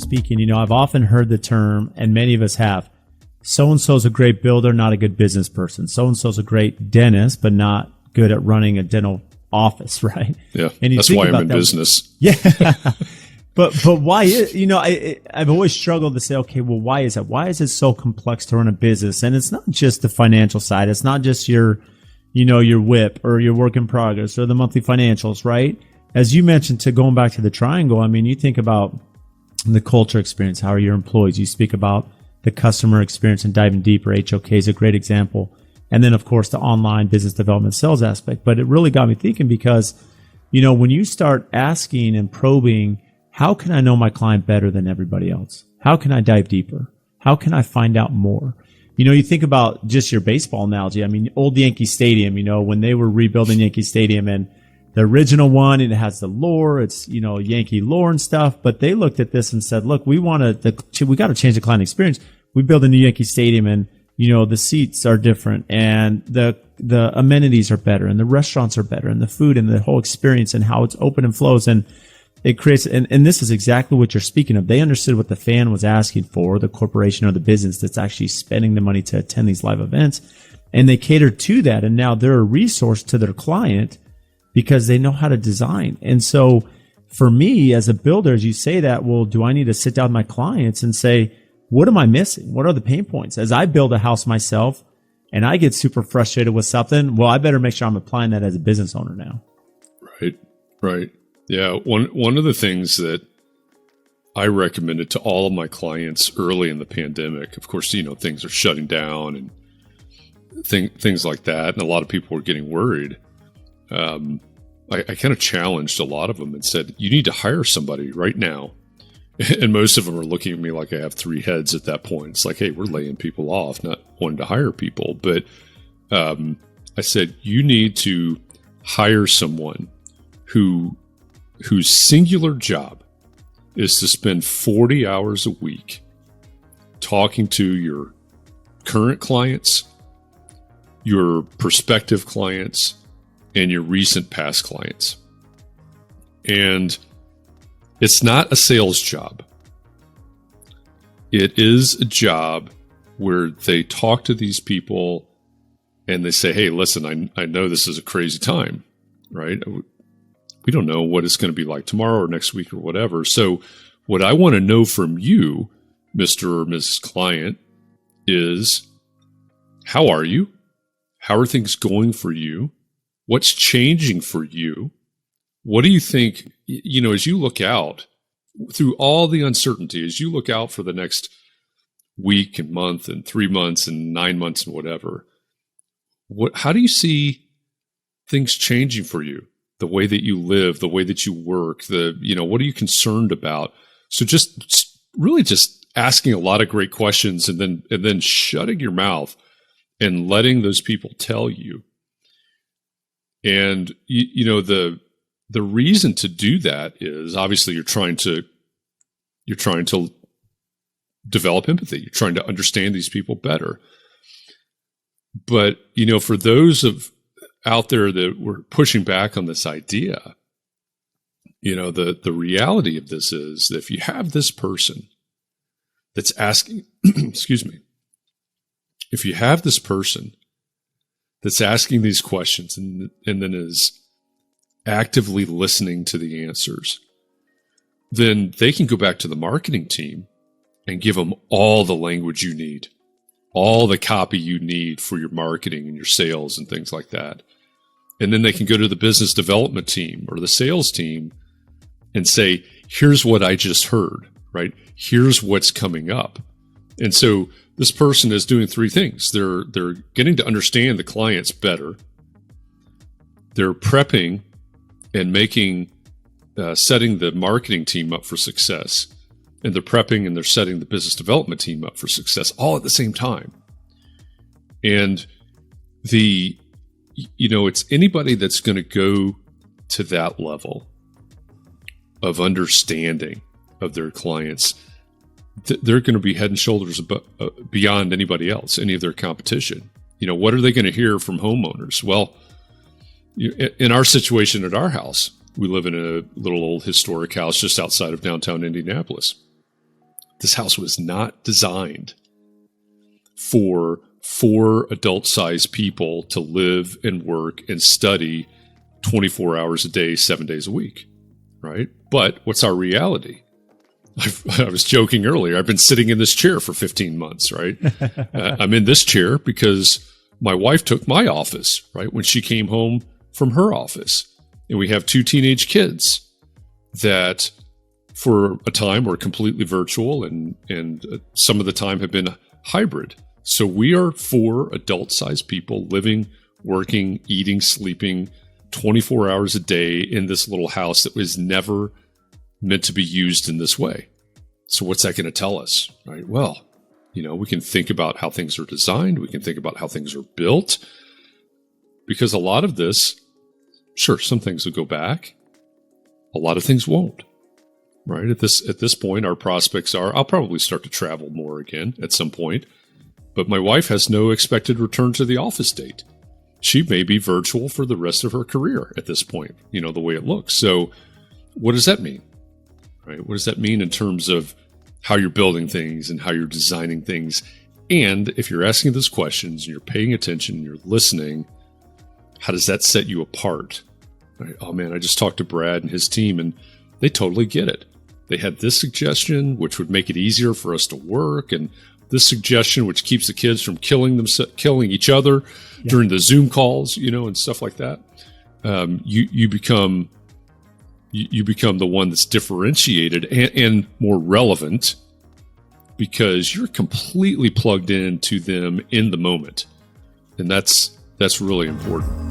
speaking, I've often heard the term, and many of us have, so-and-so's a great builder, not a good business person. So-and-so's a great dentist, but not good at running a dental office, right? Yeah, and that's why I'm in business. Yeah. But why is, I've always struggled to say, okay, well, why is that? Why is it so complex to run a business? And it's not just the financial side. It's not just your WIP or your work in progress or the monthly financials, right? As you mentioned, going back to the triangle, I mean, you think about the culture experience. How are your employees? You speak about the customer experience and diving deeper. HOK is a great example. And then, of course, the online business development sales aspect. But it really got me thinking because, when you start asking and probing, how can I know my client better than everybody else? How can I dive deeper? How can I find out more? You think about just your baseball analogy. I mean, old Yankee Stadium, when they were rebuilding Yankee Stadium, and the original one, and it has the lore, it's, Yankee lore and stuff. But they looked at this and said, look, we got to change the client experience. We build a new Yankee Stadium, and, the seats are different, and the amenities are better, and the restaurants are better, and the food and the whole experience and how it's open and flows. And it creates, and this is exactly what you're speaking of. They understood what the fan was asking for, the corporation or the business that's actually spending the money to attend these live events. And they catered to that. And now they're a resource to their client because they know how to design. And so for me as a builder, as you say that, well, do I need to sit down with my clients and say, what am I missing? What are the pain points? As I build a house myself and I get super frustrated with something, well, I better make sure I'm applying that as a business owner now. Right. Yeah, one of the things that I recommended to all of my clients early in the pandemic, of course, things are shutting down and things like that, and a lot of people were getting worried. I kind of challenged a lot of them and said, you need to hire somebody right now. And most of them are looking at me like I have three heads at that point. It's like, hey, we're laying people off, not wanting to hire people. But I said, you need to hire someone whose singular job is to spend 40 hours a week talking to your current clients, your prospective clients, and your recent past clients. And it's not a sales job. It is a job where they talk to these people and they say, hey, listen, I know this is a crazy time, right? We don't know what it's going to be like tomorrow or next week or whatever. So what I want to know from you, Mr. or Mrs. Client, is how are you? How are things going for you? What's changing for you? What do you think, as you look out through all the uncertainty, as you look out for the next week and month and 3 months and 9 months and whatever, how do you see things changing for you? The way that you live, the way that you work, what are you concerned about? So just really just asking a lot of great questions and then shutting your mouth and letting those people tell you. And the reason to do that is obviously you're trying to develop empathy. You're trying to understand these people better. But for those out there that were pushing back on this idea, the reality of this is that if you have this person that's asking, excuse me, if you have this person that's asking these questions and then is actively listening to the answers, then they can go back to the marketing team and give them all the language you need, all the copy you need for your marketing and your sales and things like that. And then they can go to the business development team or the sales team and say, here's what I just heard, right? Here's what's coming up. And so this person is doing three things. They're getting to understand the clients better. They're prepping and setting the marketing team up for success. And they're prepping and they're setting the business development team up for success all at the same time. And it's anybody that's going to go to that level of understanding of their clients, they're going to be head and shoulders beyond anybody else, any of their competition. What are they going to hear from homeowners? Well, in our situation at our house, we live in a little old historic house just outside of downtown Indianapolis. This house was not designed for 4 adult-sized people to live and work and study 24 hours a day, 7 days a week, right? But what's our reality? I was joking earlier. I've been sitting in this chair for 15 months, right? I'm in this chair because my wife took my office, right, when she came home from her office. And we have 2 teenage kids that for a time were completely virtual and some of the time have been hybrid. So we are 4 adult-sized people living, working, eating, sleeping 24 hours a day in this little house that was never meant to be used in this way. So what's that going to tell us, right? Well, we can think about how things are designed. We can think about how things are built, because a lot of this, sure, some things will go back. A lot of things won't, right? At this point, our prospects are, I'll probably start to travel more again at some point, but my wife has no expected return to the office date. She may be virtual for the rest of her career at this point, the way it looks. So what does that mean? Right? What does that mean in terms of how you're building things and how you're designing things? And if you're asking those questions and you're paying attention and you're listening, how does that set you apart? Right? Oh man, I just talked to Brad and his team and they totally get it. They had this suggestion, which would make it easier for us to work, and this suggestion, which keeps the kids from killing each other during the Zoom calls, and stuff like that. You become the one that's differentiated and more relevant because you're completely plugged into them in the moment. And that's really important.